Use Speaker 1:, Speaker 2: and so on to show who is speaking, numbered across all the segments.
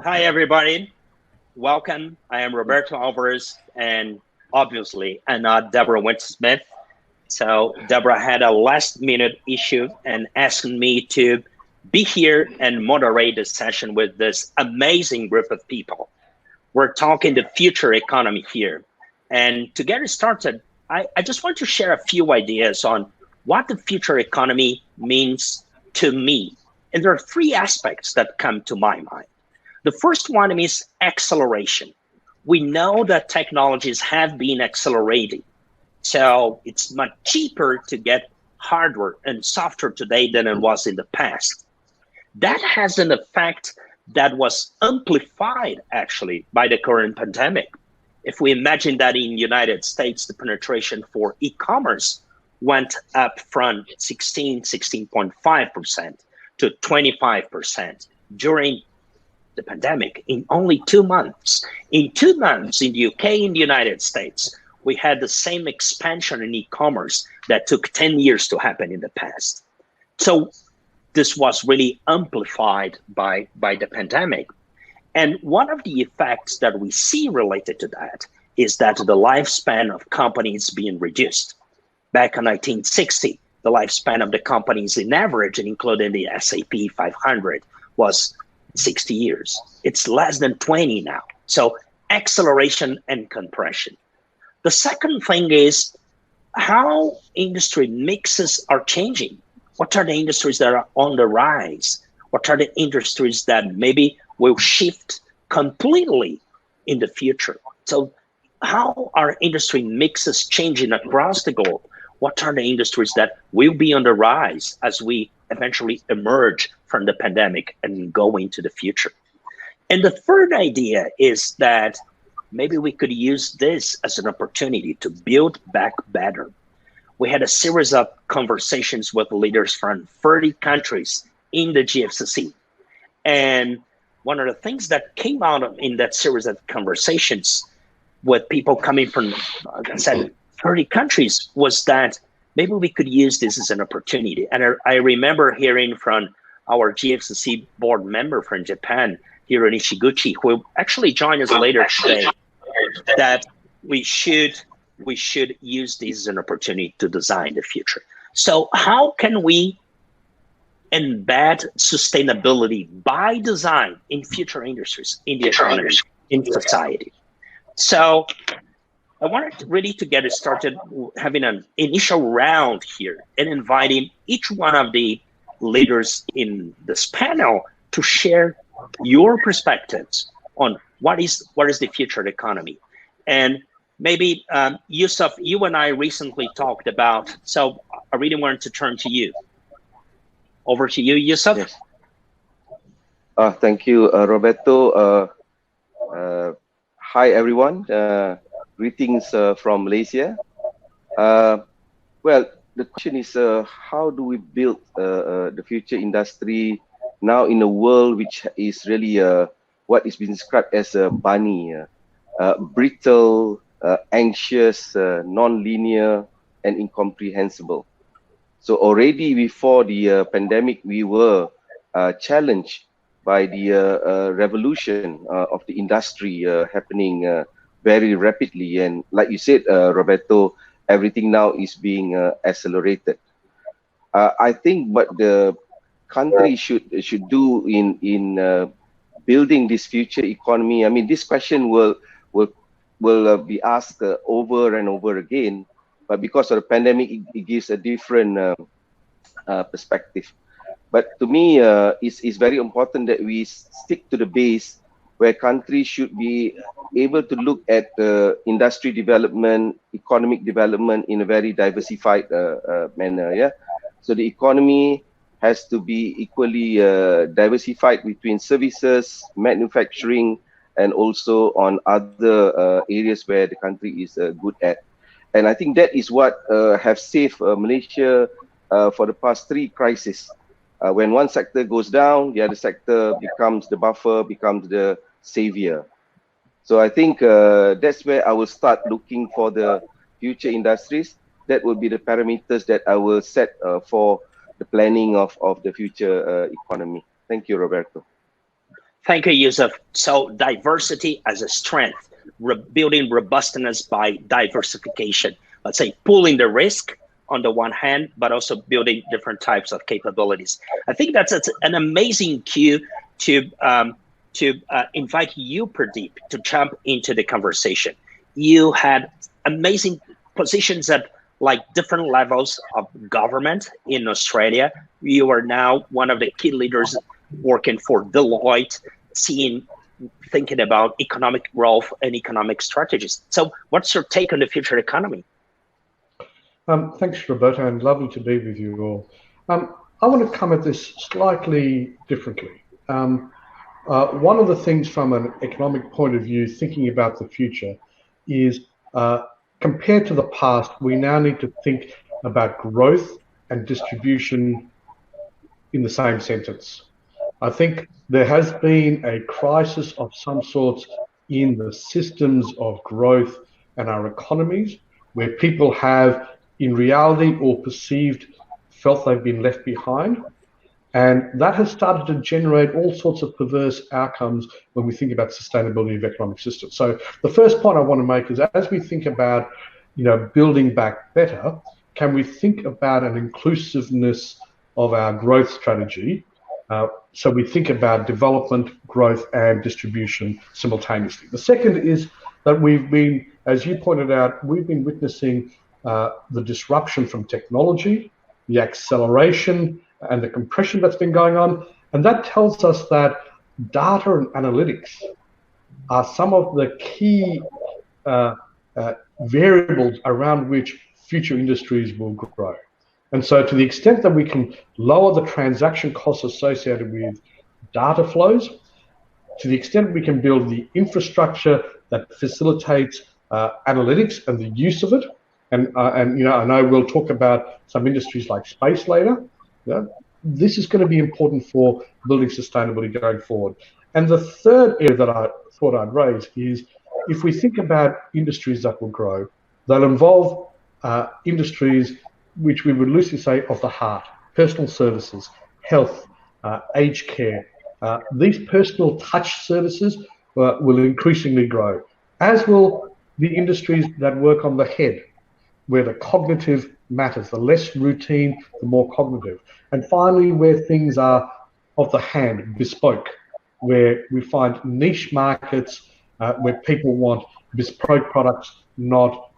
Speaker 1: Hi, everybody. Welcome. I am Roberto Alvarez, and obviously, I'm not Deborah Winter-Smith. So, Deborah had a last minute issue and asked me to be here and moderate the session with this amazing group of people. We're talking the future economy here. And to get it started, I just want to share a few ideas on what the future economy means to me. And there are three aspects that come to my mind. The first one is acceleration. We know that technologies have been accelerating. So it's much cheaper to get hardware and software today than it was in the past. That has an effect that was amplified actually by the current pandemic. If we imagine that in the United States, the penetration for e-commerce went up from 16.5% to 25% during the pandemic in only 2 months. In 2 months in the UK, in the United States, we had the same expansion in e-commerce that took 10 years to happen in the past. So this was really amplified by the pandemic. And one of the effects that we see related to that is that the lifespan of companies being reduced. Back in 1960, the lifespan of the companies in average, and including the S&P 500, was 60 years. It's less than 20 now. So acceleration and compression. The second thing is how industry mixes are changing. What are the industries that are on the rise? What are the industries that maybe will shift completely in the future? So how are industry mixes changing across the globe? What are the industries that will be on the rise as we eventually emerge from the pandemic and go into the future? And the third idea is that maybe we could use this as an opportunity to build back better. We had a series of conversations with leaders from 30 countries in the GFCC. And one of the things that came out in that series of conversations with people coming from, like I said, 30 countries was that maybe we could use this as an opportunity. And I remember hearing from our GFCC board member from Japan, Hiro Nishiguchi, who will actually join us later today, that we should use this as an opportunity to design the future. So how can we embed sustainability by design in future industries, in the economy, in society? So I wanted really to get it started having an initial round here and inviting each one of the leaders in this panel to share your perspectives on what is the future economy. And maybe Yusuf, you and I recently talked about, so I really wanted to turn to you. Over to you, Yusuf.
Speaker 2: Yes. Thank you, Roberto. Hi, everyone. Greetings from Malaysia. Well, the question is, how do we build the future industry now in a world which is really what is being described as a bunny, brittle, anxious, non-linear, and incomprehensible. So already before the pandemic, we were challenged by the revolution of the industry happening very rapidly. And like you said, Roberto, everything now is being accelerated. I think what the country should do in building this future economy. I mean, this question will be asked over and over again, but because of the pandemic, it gives a different perspective. But to me, it's very important that we stick to the base where countries should be able to look at industry development, economic development in a very diversified manner. Yeah, so the economy has to be equally diversified between services, manufacturing, and also on other areas where the country is good at. And I think that is what have saved Malaysia for the past three crises. When one sector goes down, the other sector becomes the buffer, becomes the savior. So I think that's where I will start looking for the future industries. That will be the parameters that I will set for the planning of the future economy. Thank you, Roberto.
Speaker 1: Thank you, Yusuf. So diversity as a strength, building robustness by diversification. Let's say pooling the risk on the one hand, but also building different types of capabilities. I think that's an amazing cue to invite you, Pradeep, to jump into the conversation. You had amazing positions at like different levels of government in Australia. You are now one of the key leaders working for Deloitte, thinking about economic growth and economic strategies. So what's your take on the future economy?
Speaker 3: Thanks, Roberto, and lovely to be with you all. I want to come at this slightly differently. One of the things from an economic point of view, thinking about the future, is compared to the past, we now need to think about growth and distribution in the same sentence. I think there has been a crisis of some sorts in the systems of growth and our economies, where people have, in reality or perceived, felt they've been left behind. And that has started to generate all sorts of perverse outcomes when we think about sustainability of economic systems. So the first point I want to make is, as we think about, building back better, can we think about an inclusiveness of our growth strategy? So we think about development, growth, and distribution simultaneously. The second is that we've been, as you pointed out, we've been witnessing the disruption from technology, the acceleration and the compression that's been going on. And that tells us that data and analytics are some of the key variables around which future industries will grow. And so to the extent that we can lower the transaction costs associated with data flows, to the extent we can build the infrastructure that facilitates analytics and the use of it, and I know we'll talk about some industries like space later, this is going to be important for building sustainability going forward. And the third area that I thought I'd raise is, if we think about industries that will grow, they'll involve industries which we would loosely say of the heart: personal services, health, aged care. These personal touch services will increasingly grow, as will the industries that work on the head, where the cognitive matters. The less routine, the more cognitive. And finally, where things are of the hand, bespoke, where we find niche markets where people want bespoke products, not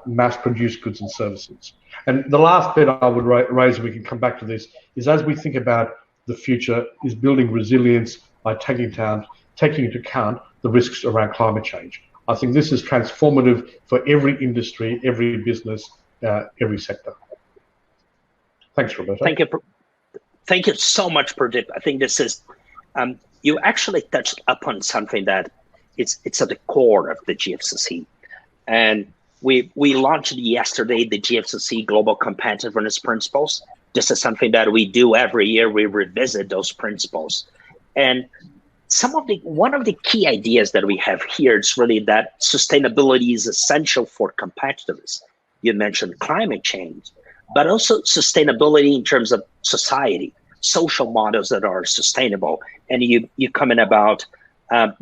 Speaker 3: mass-produced goods and services. And the last bit I would raise, and we can come back to this, is as we think about the future, is building resilience by taking into account the risks around climate change. I think this is transformative for every industry, every business, every sector. Thanks, Roberto.
Speaker 1: Thank you so much, Pradeep. I think this is, you actually touched upon something that it's at the core of the GFCC. And we launched yesterday the GFCC Global Competitiveness Principles. This is something that we do every year. We revisit those principles. And one of the key ideas that we have here is really that sustainability is essential for competitiveness. You mentioned climate change, but also sustainability in terms of society, social models that are sustainable. And you comment about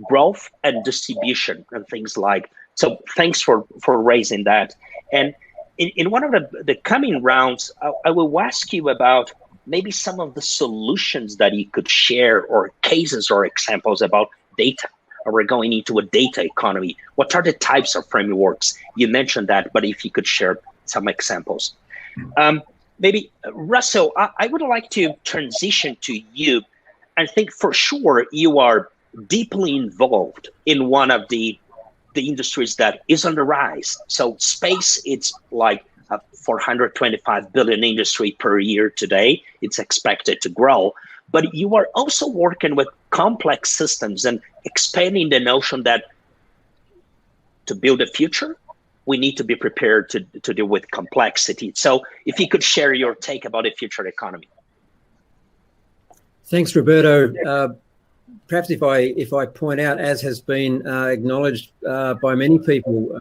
Speaker 1: growth and distribution and things like. So thanks for raising that. And in one of the coming rounds, I will ask you about maybe some of the solutions that you could share, or cases or examples about data. Or we're going into a data economy. What are the types of frameworks? You mentioned that, but if you could share some examples. Maybe, Russell, I would like to transition to you. I think for sure you are deeply involved in one of the industries that is on the rise. So space, it's like a 425 billion industry per year today. It's expected to grow. But you are also working with complex systems and expanding the notion that to build a future, we need to be prepared to deal with complexity. So if you could share your take about the future economy.
Speaker 4: Thanks, Roberto. Perhaps if I point out, as has been acknowledged by many people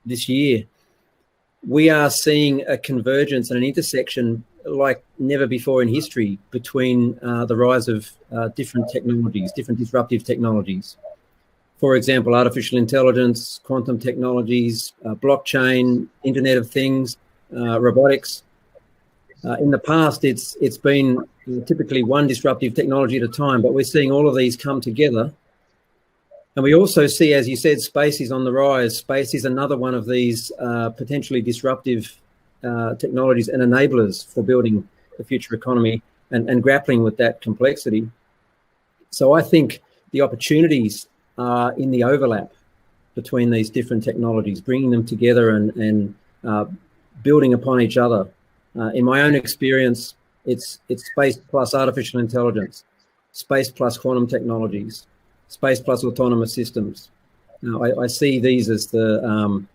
Speaker 4: this year, we are seeing a convergence and an intersection like never before in history between the rise of different technologies, different disruptive technologies. For example, artificial intelligence, quantum technologies, blockchain, Internet of Things, robotics. In the past, it's been typically one disruptive technology at a time, but we're seeing all of these come together. And we also see, as you said, space is on the rise. Space is another one of these potentially disruptive technologies and enablers for building the future economy and grappling with that complexity. So I think the opportunities are in the overlap between these different technologies, bringing them together and building upon each other. In my own experience, it's space plus artificial intelligence, space plus quantum technologies, space plus autonomous systems. Now, I see these as the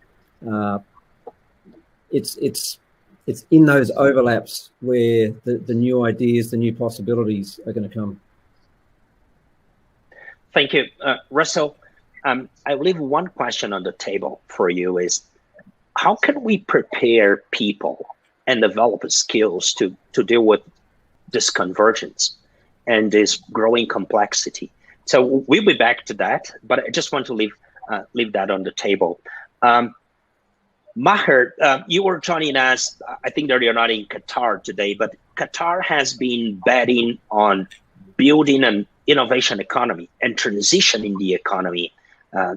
Speaker 4: it's in those overlaps where the new ideas, the new possibilities are going to come.
Speaker 1: Thank you, Russell. I believe one question on the table for you is, how can we prepare people and develop skills to deal with this convergence and this growing complexity? So we'll be back to that, but I just want to leave that on the table. Maher, you were joining us. I think that you're not in Qatar today, but Qatar has been betting on building an innovation economy and transitioning the economy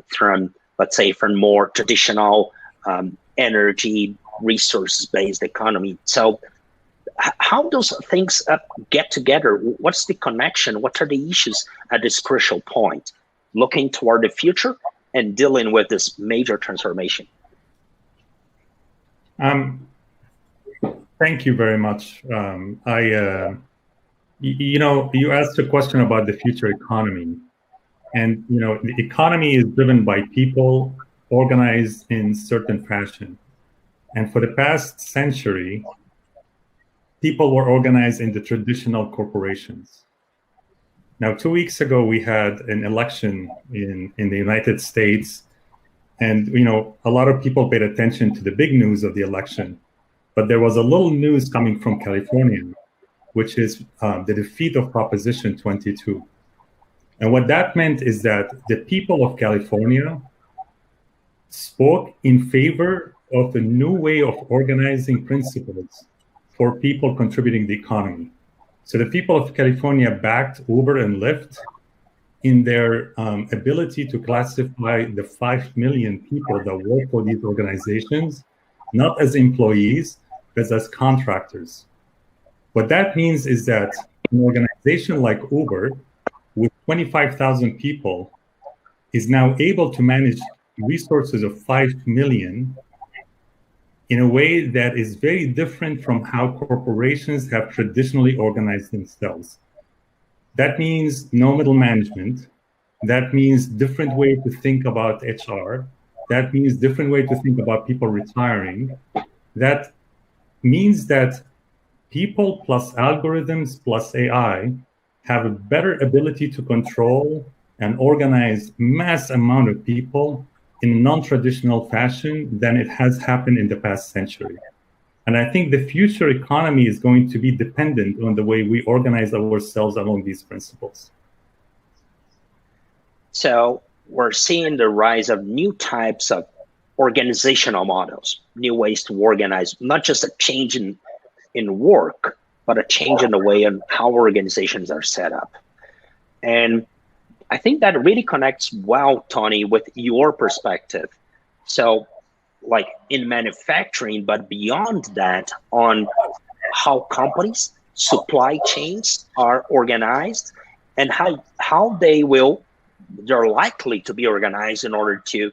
Speaker 1: from, let's say, from more traditional energy resources-based economy. So how those things get together? What's the connection? What are the issues at this crucial point, looking toward the future and dealing with this major transformation?
Speaker 5: Thank you very much. You know, you asked a question about the future economy, and you know, the economy is driven by people organized in certain fashion. And for the past century, people were organized in the traditional corporations. Now, 2 weeks ago, we had an election in the United States. And, you know, a lot of people paid attention to the big news of the election. But there was a little news coming from California, which is the defeat of Proposition 22. And what that meant is that the people of California spoke in favor of a new way of organizing principles for people contributing the economy. So the people of California backed Uber and Lyft in their ability to classify the 5 million people that work for these organizations, not as employees, but as contractors. What that means is that an organization like Uber, with 25,000 people, is now able to manage resources of 5 million in a way that is very different from how corporations have traditionally organized themselves. That means no middle management. That means different way to think about HR. That means different way to think about people retiring. That means that people plus algorithms plus AI have a better ability to control and organize mass amount of people in a non-traditional fashion than it has happened in the past century. And I think the future economy is going to be dependent on the way we organize ourselves along these principles.
Speaker 1: So we're seeing the rise of new types of organizational models, new ways to organize, not just a change in work, but a change in the way in how organizations are set up. And I think that really connects well, Tony, with your perspective. So like in manufacturing, but beyond that, on how companies, supply chains are organized and how they're likely to be organized in order to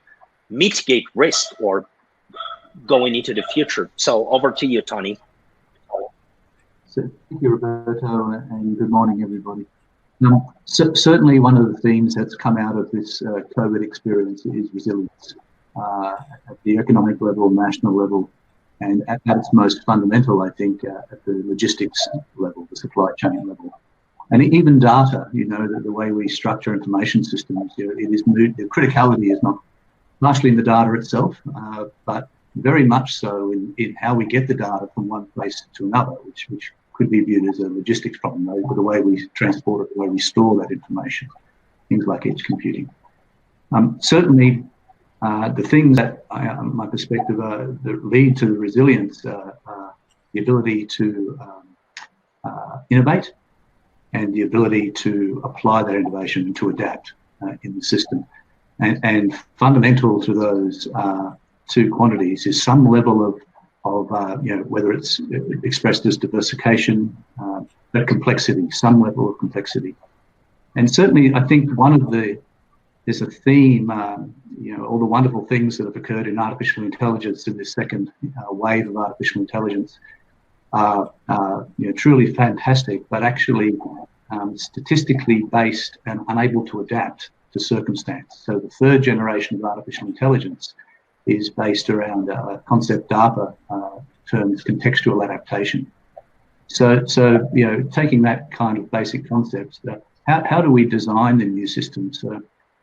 Speaker 1: mitigate risk or going into the future. So over to you, Tony.
Speaker 6: So thank you, Roberto, and good morning, everybody. Certainly one of the themes that's come out of this COVID experience is resilience at the economic level, national level, and at its most fundamental, I think, at the logistics level, the supply chain level. And even data, you know, the way we structure information systems, you know, the criticality is not largely in the data itself, but very much so in how we get the data from one place to another, which could be viewed as a logistics problem, though, the way we transport it, the way we store that information, things like edge computing. Certainly, the things that, my perspective, that lead to resilience, the ability to innovate and the ability to apply that innovation and to adapt in the system. And fundamental to those two quantities is some level of whether it's expressed as diversification, but complexity, some level of complexity. And certainly, I think there's a theme, all the wonderful things that have occurred in artificial intelligence in this second wave of artificial intelligence are truly fantastic, but actually statistically based and unable to adapt to circumstance. So the third generation of artificial intelligence is based around concept DARPA terms, contextual adaptation. So taking that kind of basic concepts, how do we design the new systems?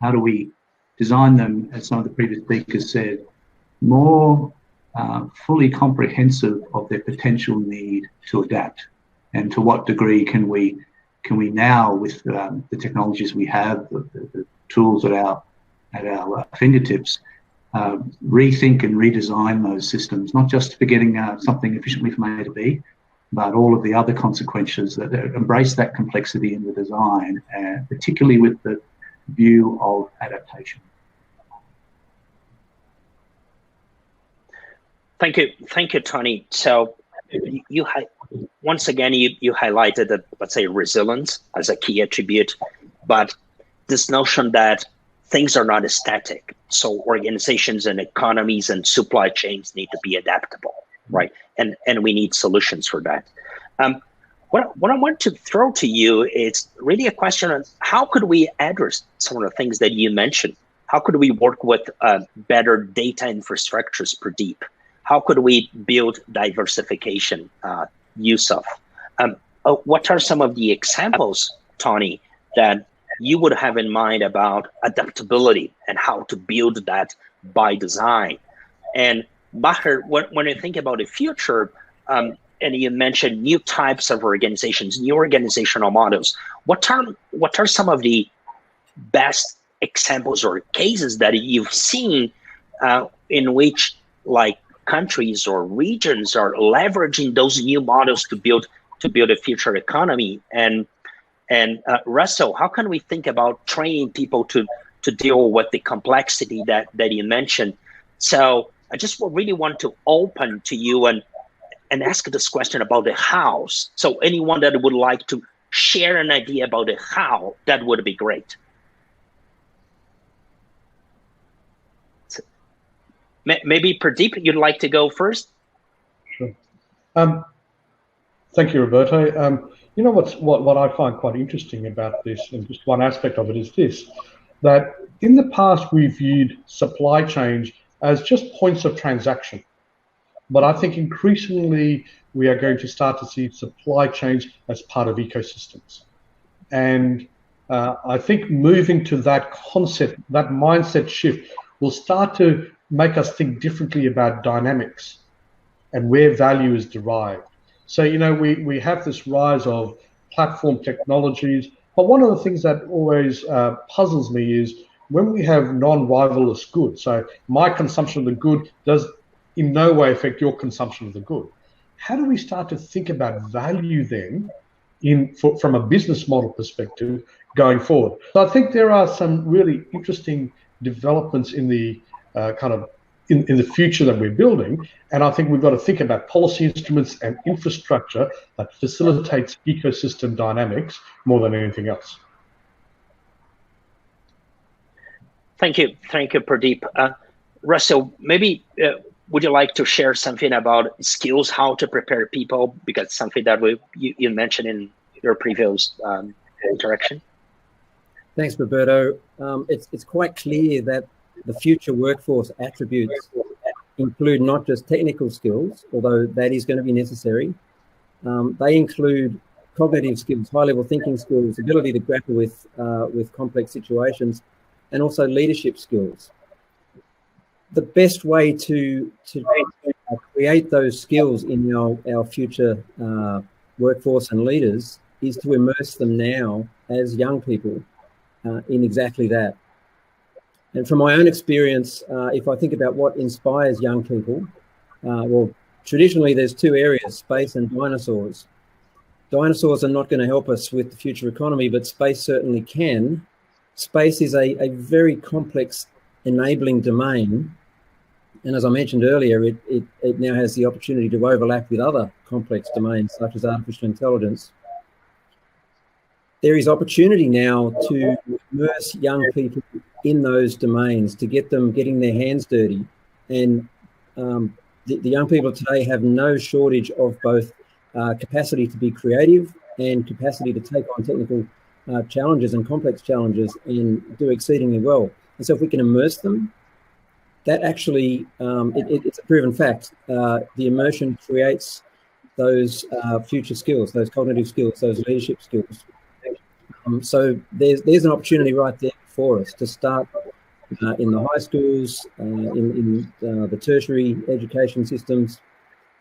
Speaker 6: How do we design them, as some of the previous speakers said, more fully comprehensive of their potential need to adapt? And to what degree can we now, with the technologies we have, the tools at our fingertips, rethink and redesign those systems, not just for getting something efficiently from A to B, but all of the other consequences that embrace that complexity in the design, and particularly with the view of adaptation.
Speaker 1: Thank you, Tony. So once again, you highlighted that, let's say, resilience as a key attribute, but this notion that things are not static. So organizations and economies and supply chains need to be adaptable, right? And we need solutions for that. What I want to throw to you is really a question on how could we address some of the things that you mentioned? How could we work with better data infrastructures per deep? How could we build diversification use of? What are some of the examples, Tony, that you would have in mind about adaptability and how to build that by design? And Bahar, when you think about the future, and you mentioned new types of organizations, new organizational models, what are some of the best examples or cases that you've seen in which, like, countries or regions are leveraging those new models to build a future economy? And Russell, how can we think about training people to deal with the complexity that you mentioned? So I just really want to open to you and ask this question about the hows. So anyone that would like to share an idea about the how, that would be great. So, maybe Pradeep, you'd like to go first?
Speaker 3: Sure. Thank you, Roberto. You know what I find quite interesting about this, and just one aspect of it is this, that in the past we viewed supply chains as just points of transaction. But I think increasingly we are going to start to see supply chains as part of ecosystems. And I think moving to that concept, that mindset shift, will start to make us think differently about dynamics and where value is derived. So, we have this rise of platform technologies, but one of the things that always puzzles me is when we have non-rivalrous goods. So my consumption of the good does in no way affect your consumption of the good. How do we start to think about value then from a business model perspective going forward? So I think there are some really interesting developments in the in the future that we're building, and I think we've got to think about policy instruments and infrastructure that facilitates ecosystem dynamics more than anything else.
Speaker 1: Thank you, Pradeep. Russell, maybe would you like to share something about skills, how to prepare people, because something that you mentioned in your previous interaction?
Speaker 4: Thanks, Roberto. It's quite clear that the future workforce attributes include not just technical skills, although that is going to be necessary. They include cognitive skills, high-level thinking skills, ability to grapple with complex situations, and also leadership skills. the best way to create those skills in our future workforce and leaders is to immerse them now as young people in exactly that. And from my own experience, if I think about what inspires young people, well, traditionally there's two areas, space and dinosaurs. Dinosaurs are not going to help us with the future economy, but space certainly can. Space is a very complex enabling domain. And as I mentioned earlier, it now has the opportunity to overlap with other complex domains, such as artificial intelligence. There is opportunity now to immerse young people in those domains, to get them getting their hands dirty. And the young people today have no shortage of both capacity to be creative and capacity to take on technical challenges and complex challenges and do exceedingly well. And so if we can immerse them, that actually, it's a proven fact. The immersion creates those future skills, those cognitive skills, those leadership skills. So there's an opportunity right there for us to start in the high schools, in the tertiary education systems,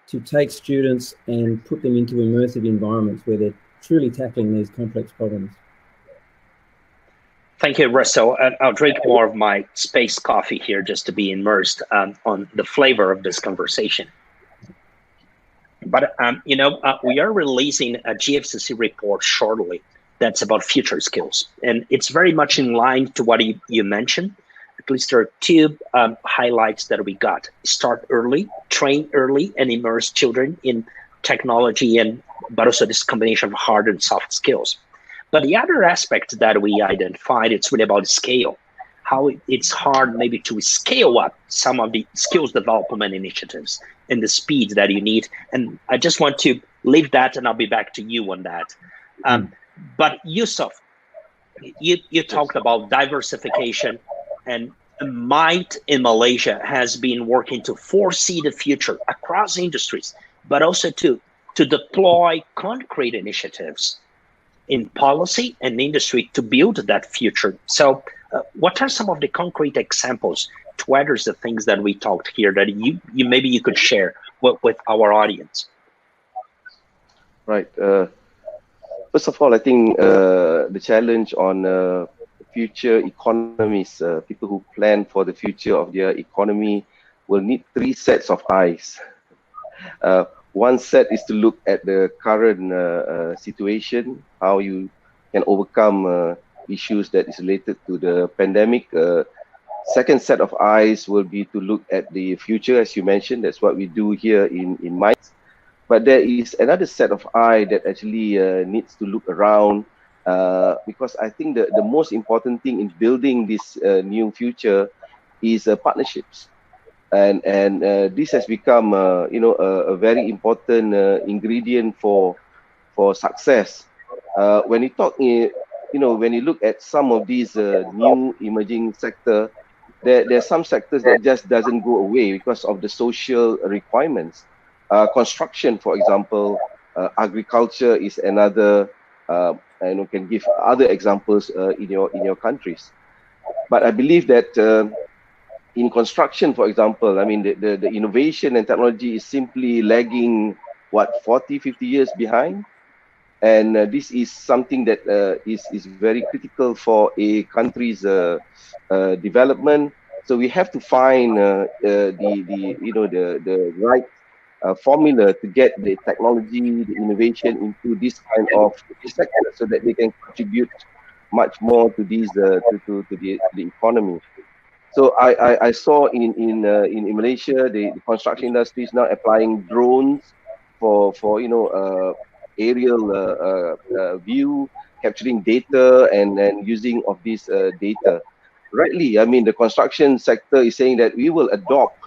Speaker 4: to take students and put them into immersive environments where they're truly tackling these complex problems.
Speaker 1: Thank you, Russell. I'll drink more of my space coffee here just to be immersed on the flavor of this conversation. But, we are releasing a GFCC report shortly that's about future skills. And it's very much in line to what you mentioned. At least there are two highlights that we got. Start early, train early, and immerse children in technology, but also this combination of hard and soft skills. But the other aspect that we identified, it's really about scale, how it's hard maybe to scale up some of the skills development initiatives and the speed that you need. And I just want to leave that, and I'll be back to you on that. But Yusuf, you talked about diversification, and MITE in Malaysia has been working to foresee the future across industries, but also to deploy concrete initiatives in policy and industry to build that future. So what are some of the concrete examples to address the things that we talked here that you maybe you could share with our audience?
Speaker 2: Right. First of all, I think the challenge on future economies, people who plan for the future of their economy, will need three sets of eyes. One set is to look at the current situation, how you can overcome issues that is related to the pandemic. Second set of eyes will be to look at the future, as you mentioned. That's what we do here in MITE. But there is another set of eye that actually needs to look around, because I think the most important thing in building this new future is partnerships. And this has become a very important ingredient for success. When you talk, when you look at some of these new emerging sector, there are some sectors that just doesn't go away because of the social requirements. Construction, for example, agriculture is another. Can give other examples in your countries. But I believe that in construction, for example, I mean, the innovation and technology is simply lagging, 40, 50 years behind. And this is something that is very critical for a country's development. So we have to find the right formula to get the technology, the innovation into this kind of sector, so that they can contribute much more to these to the economy. So I saw in Malaysia, the construction industry is now applying drones for aerial view, capturing data and using of this data. Rightly, I mean, the construction sector is saying that we will adopt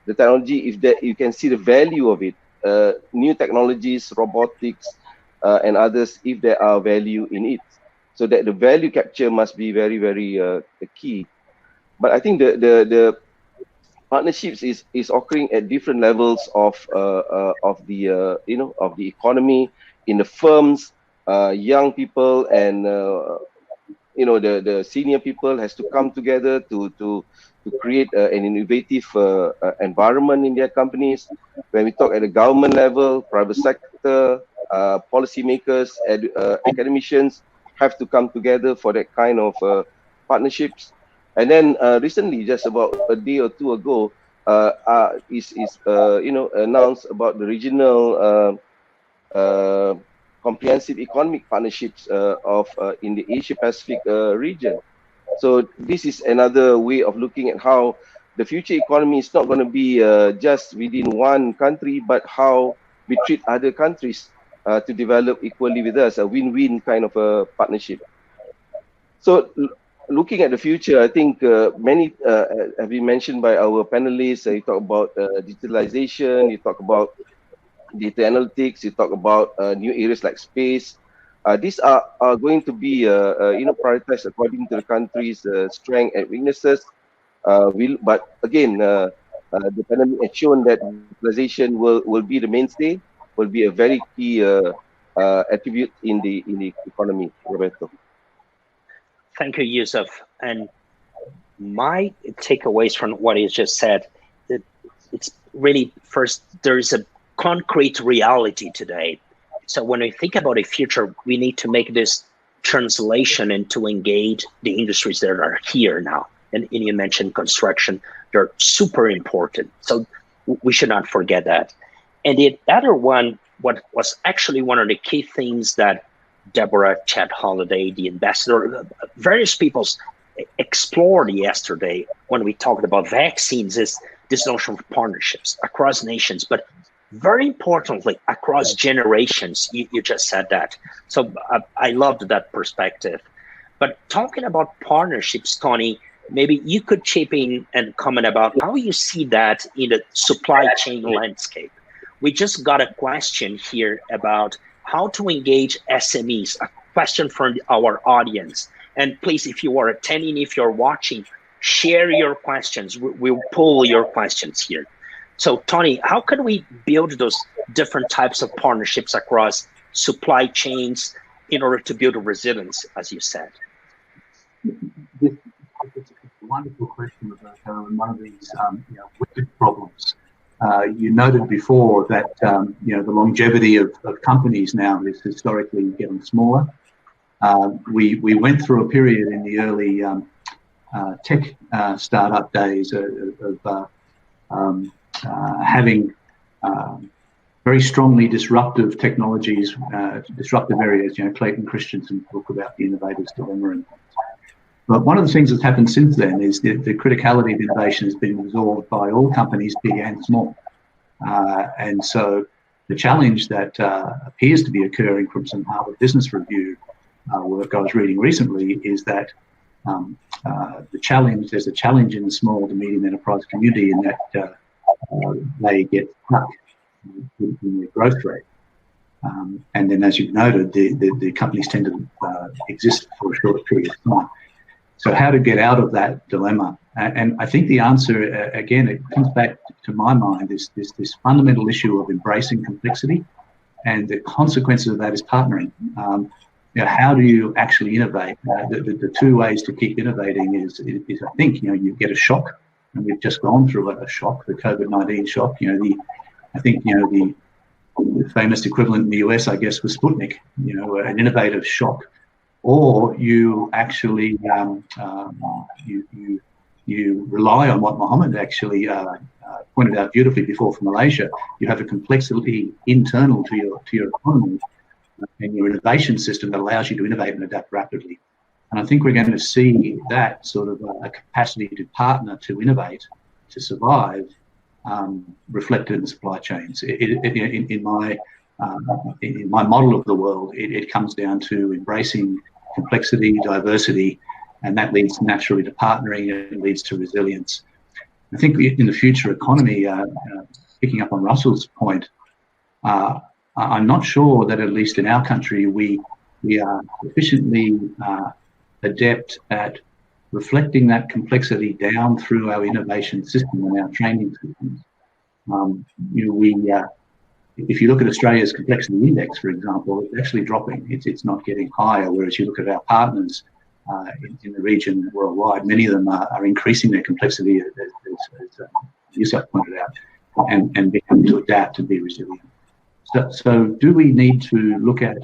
Speaker 2: the technology if that you can see the value of it. New technologies, robotics, and others, if there are value in it. So that the value capture must be very, very key. But I think the partnerships is occurring at different levels of the economy, in the firms, young people, and the senior people has to come together to create an innovative environment in their companies. When we talk at the government level, private sector, policymakers, academicians have to come together for that kind of partnerships. And then recently, just about a day or two ago, is announced about the regional comprehensive economic partnerships in the Asia Pacific region. So this is another way of looking at how the future economy is not going to be just within one country, but how we treat other countries to develop equally with us, a win-win kind of a partnership. So looking at the future, I think many have been mentioned by our panelists. You talk about digitalization, you talk about data analytics, you talk about new areas like space. These are going to be prioritized according to the country's strength and weaknesses. But again, the pandemic has shown that digitalization will be the mainstay, will be a very key attribute in the economy. Roberto.
Speaker 1: Thank you, Yusuf. And my takeaways from what he just said, it's really, first, there's a concrete reality today. So when we think about a future, we need to make this translation and to engage the industries that are here now. And you mentioned construction, they're super important. So we should not forget that. And the other one, what was actually one of the key things that Deborah, Chad Holliday, the ambassador, various people explored yesterday when we talked about vaccines is this notion of partnerships across nations, but very importantly, across generations. You just said that. So I loved that perspective. But talking about partnerships, Tony, maybe you could chip in and comment about how you see that in the supply chain landscape. We just got a question here about how to engage SMEs, a question from our audience. And please, if you are attending, if you're watching, share your questions. We'll pull your questions here. So Tony, how can we build those different types of partnerships across supply chains in order to build a resilience, as you said?
Speaker 6: It's a wonderful question, Roberto, and one of these wicked problems. You noted before that the longevity of companies now is historically getting smaller. We went through a period in the early tech startup days of having very strongly disruptive technologies, disruptive areas. Clayton Christensen talked about the innovator's dilemma. But one of the things that's happened since then is that the criticality of innovation has been absorbed by all companies, big and small. And so the challenge that appears to be occurring from some Harvard Business Review work I was reading recently is that there's a challenge in the small to medium enterprise community in that they get stuck in their growth rate. And then, as you've noted, the companies tend to exist for a short period of time. So how to get out of that dilemma? And I think the answer, again, it comes back to my mind, is this fundamental issue of embracing complexity, and the consequences of that is partnering. How do you actually innovate? The two ways to keep innovating is I think, you get a shock, and we've just gone through a shock, the COVID-19 shock. I think the famous equivalent in the US, I guess, was Sputnik. An innovative shock. Or you actually you rely on what Mohammed actually pointed out beautifully before for Malaysia. You have a complexity internal to your economy and your innovation system that allows you to innovate and adapt rapidly. And I think we're going to see that sort of a capacity to partner, to innovate, to survive, reflected in the supply chains. In my model of the world, it comes down to embracing complexity, diversity, and that leads naturally to partnering, and it leads to resilience. I think in the future economy, picking up on Russell's point, I'm not sure that, at least in our country, we are sufficiently adept at reflecting that complexity down through our innovation system and our training systems. If you look at Australia's complexity index, for example, it's actually dropping. It's not getting higher, whereas you look at our partners, in the region worldwide. Many of them are increasing their complexity, as Yusuf pointed out, and becoming to adapt and be resilient. So do we need to look at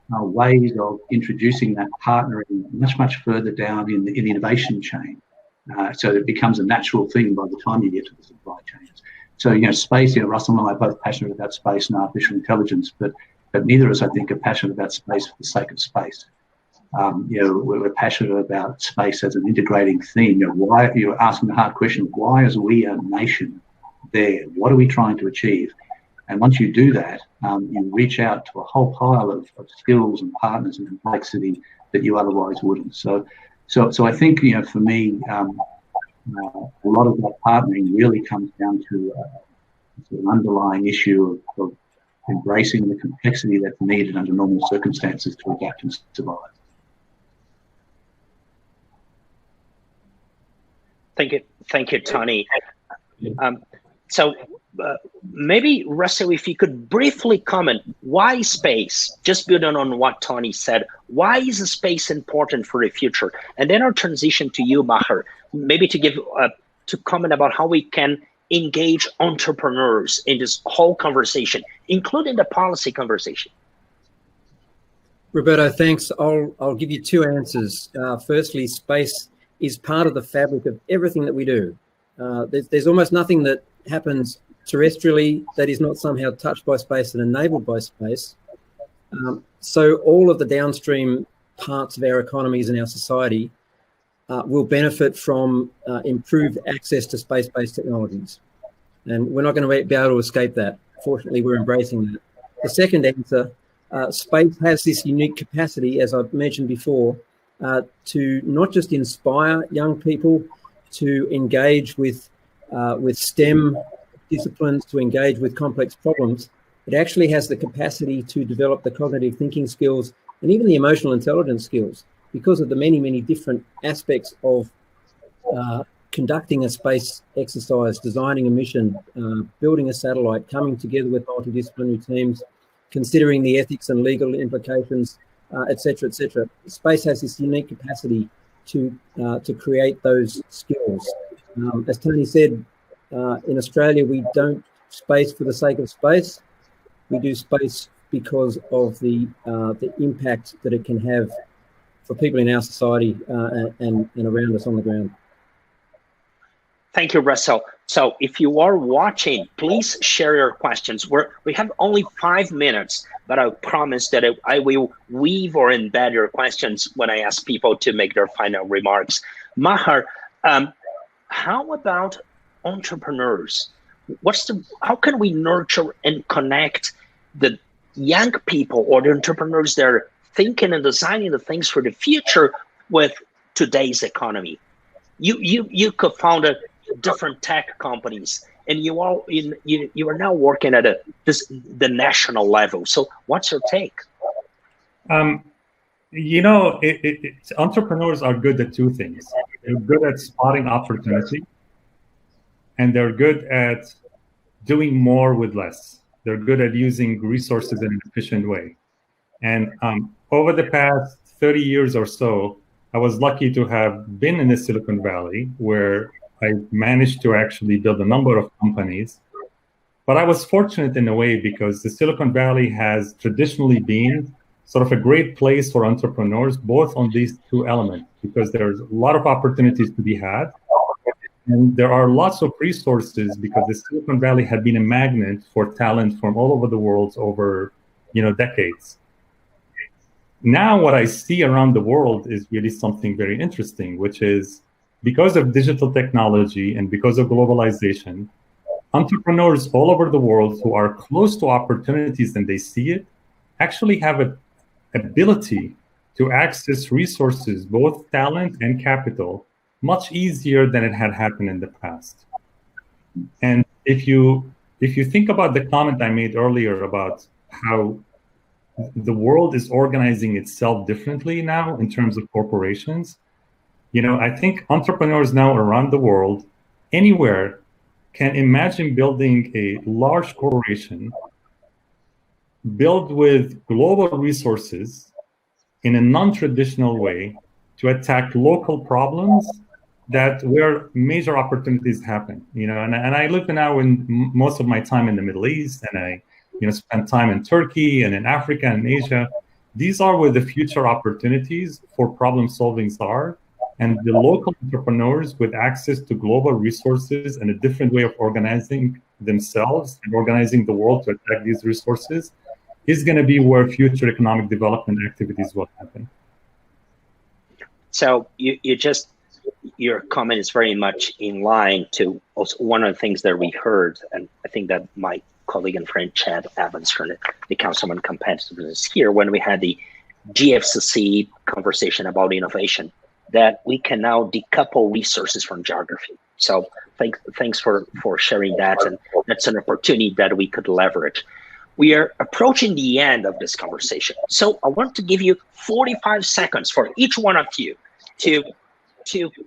Speaker 6: ways of introducing that partnering much further down in the innovation chain, so that it becomes a natural thing by the time you get to the supply chains? So, space, Russell and I are both passionate about space and artificial intelligence, but neither of us, I think, are passionate about space for the sake of space. We're passionate about space as an integrating theme. Why, you're asking the hard question, why is we a nation there? What are we trying to achieve? And once you do that, you reach out to a whole pile of skills and partners and complexity that you otherwise wouldn't. So I think, for me, a lot of that partnering really comes down to an underlying issue of embracing the complexity that's needed under normal circumstances to adapt and survive.
Speaker 1: Thank you, Tony. Maybe, Russell, if you could briefly comment, why space? Just building on what Tony said, why is space important for the future? And then I'll transition to you, Maher, maybe to comment about how we can engage entrepreneurs in this whole conversation, including the policy conversation.
Speaker 4: Roberto, thanks. I'll give you two answers. Firstly, space is part of the fabric of everything that we do. There's almost nothing that happens terrestrially that is not somehow touched by space and enabled by space. So all of the downstream parts of our economies and our society will benefit from improved access to space-based technologies. And we're not going to be able to escape that. Fortunately, we're embracing that. The second answer, space has this unique capacity, as I've mentioned before, to not just inspire young people to engage with STEM disciplines, to engage with complex problems. It actually has the capacity to develop the cognitive thinking skills and even the emotional intelligence skills, because of the many different aspects of conducting a space exercise, designing a mission, building a satellite, coming together with multidisciplinary teams, considering the ethics and legal implications, et cetera, et cetera. Space has this unique capacity to create those skills. As Tony said, in Australia, we don't space for the sake of space. We do space because of the impact that it can have for people in our society and around us on the ground.
Speaker 1: Thank you, Russell. So if you are watching, please share your questions. We have only 5 minutes, but I promise that I will weave or embed your questions when I ask people to make their final remarks. Maher, how about entrepreneurs? How can we nurture and connect the young people or the entrepreneurs that are thinking and designing the things for the future with today's economy? You co-founded different tech companies, and you are now working at the national level. So what's your take?
Speaker 5: Entrepreneurs are good at two things. They're good at spotting opportunity, and they're good at doing more with less. They're good at using resources in an efficient way. And over the past 30 years or so, I was lucky to have been in the Silicon Valley, where I managed to actually build a number of companies. But I was fortunate in a way because the Silicon Valley has traditionally been sort of a great place for entrepreneurs, both on these two elements, because there's a lot of opportunities to be had. And there are lots of resources because the Silicon Valley had been a magnet for talent from all over the world over, decades. Now what I see around the world is really something very interesting, which is because of digital technology and because of globalization, entrepreneurs all over the world who are close to opportunities and they see it actually have an ability to access resources, both talent and capital, much easier than it had happened in the past. And if you think about the comment I made earlier about how the world is organizing itself differently now in terms of corporations, I think entrepreneurs now around the world, anywhere, can imagine building a large corporation, built with global resources in a non-traditional way, to attack local problems that where major opportunities happen. You know, and I live now in most of my time in the Middle East, and I spend time in Turkey and in Africa and Asia. These are where the future opportunities for problem solving are. And the local entrepreneurs with access to global resources and a different way of organizing themselves and organizing the world to attack these resources is going to be where future economic development activities will happen.
Speaker 1: So your comment is very much in line to also one of the things that we heard, and I think that my colleague and friend Chad Evans from the Council on Competitiveness here, when we had the GFCC conversation about innovation, that we can now decouple resources from geography. So thanks for sharing that, and that's an opportunity that we could leverage. We are approaching the end of this conversation, so I want to give you 45 seconds for each one of you to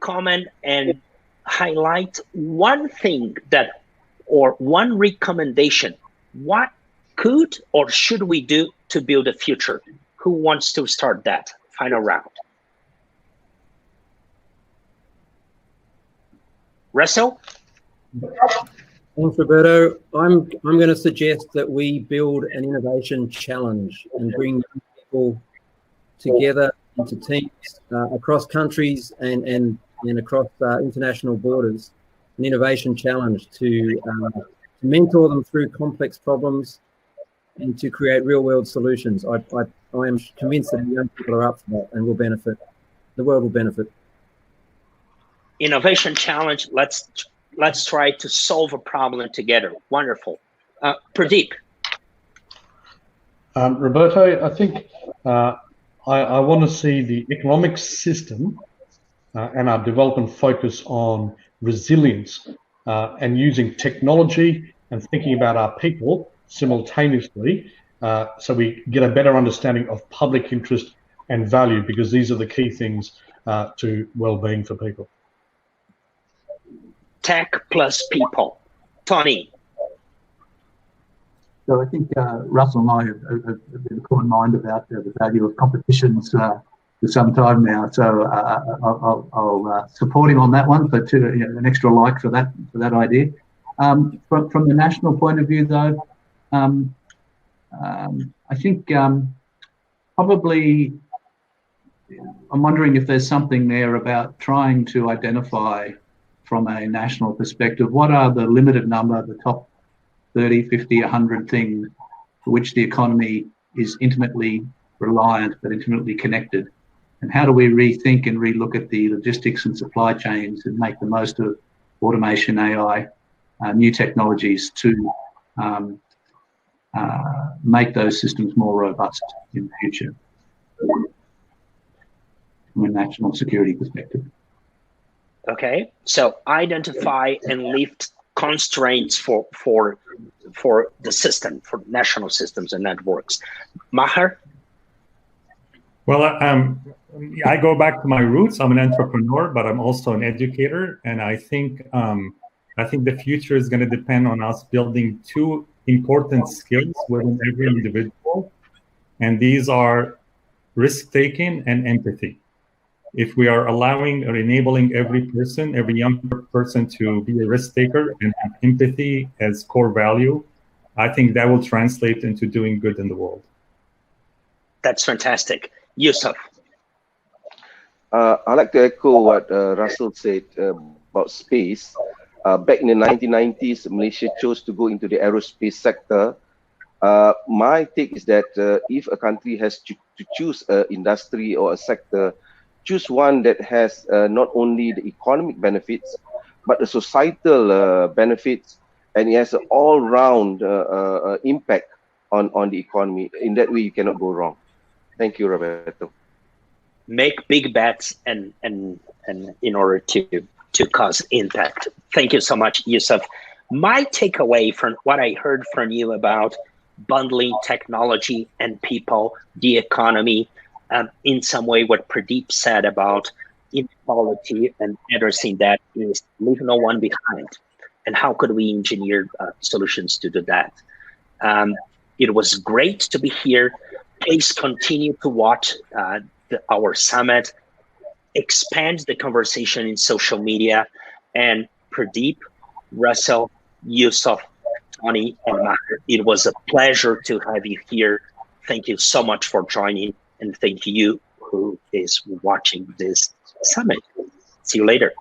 Speaker 1: comment and highlight one thing that, or one recommendation. What could or should we do to build a future? Who wants to start that final round? Russell?
Speaker 4: Thanks, Roberto. I'm going to suggest that we build an innovation challenge and bring people together into teams across countries and across international borders. An innovation challenge to mentor them through complex problems and to create real-world solutions. I am convinced that young people are up for that and will benefit. The world will benefit.
Speaker 1: Innovation challenge. Let's try to solve a problem together. Wonderful. Pradeep.
Speaker 3: Roberto, I think I want to see the economic system and our development focus on resilience and using technology and thinking about our people simultaneously, so we get a better understanding of public interest and value, because these are the key things to well-being for people.
Speaker 1: Tech plus people. Tony.
Speaker 6: So I think Russell and I have been of common mind about the value of competitions for some time now. So I'll support him on that one, but an extra like for that idea. From the national point of view, though, I think probably I'm wondering if there's something there about trying to identify from a national perspective, what are the limited number, the top 30, 50, 100 things for which the economy is intimately reliant but intimately connected? And how do we rethink and relook at the logistics and supply chains and make the most of automation, AI, new technologies to make those systems more robust in the future from a national security perspective?
Speaker 1: Okay, so identify and lift constraints for the system, for national systems and networks. Maher?
Speaker 5: Well, I go back to my roots. I'm an entrepreneur, but I'm also an educator, and I think the future is going to depend on us building two important skills within every individual, and these are risk-taking and empathy. If we are allowing or enabling every young person to be a risk taker and have empathy as core value, I think that will translate into doing good in the world.
Speaker 1: That's fantastic. Yusuf.
Speaker 2: I'd like to echo what Russell said about space. Back in the 1990s, Malaysia chose to go into the aerospace sector. My take is that if a country has to choose an industry or a sector, choose one that has not only the economic benefits, but the societal benefits, and it has an all-round impact on the economy. In that way, you cannot go wrong. Thank you, Roberto.
Speaker 1: Make big bets and in order to cause impact. Thank you so much, Yusuf. My takeaway from what I heard from you about bundling technology and people, the economy, in some way what Pradeep said about inequality and addressing that is leave no one behind. And how could we engineer solutions to do that? It was great to be here. Please continue to watch our summit. expand the conversation in social media. And Pradeep, Russell, Yusuf, Tony, and Maher, it was a pleasure to have you here. Thank you so much for joining, and thank you who is watching this summit. See you later.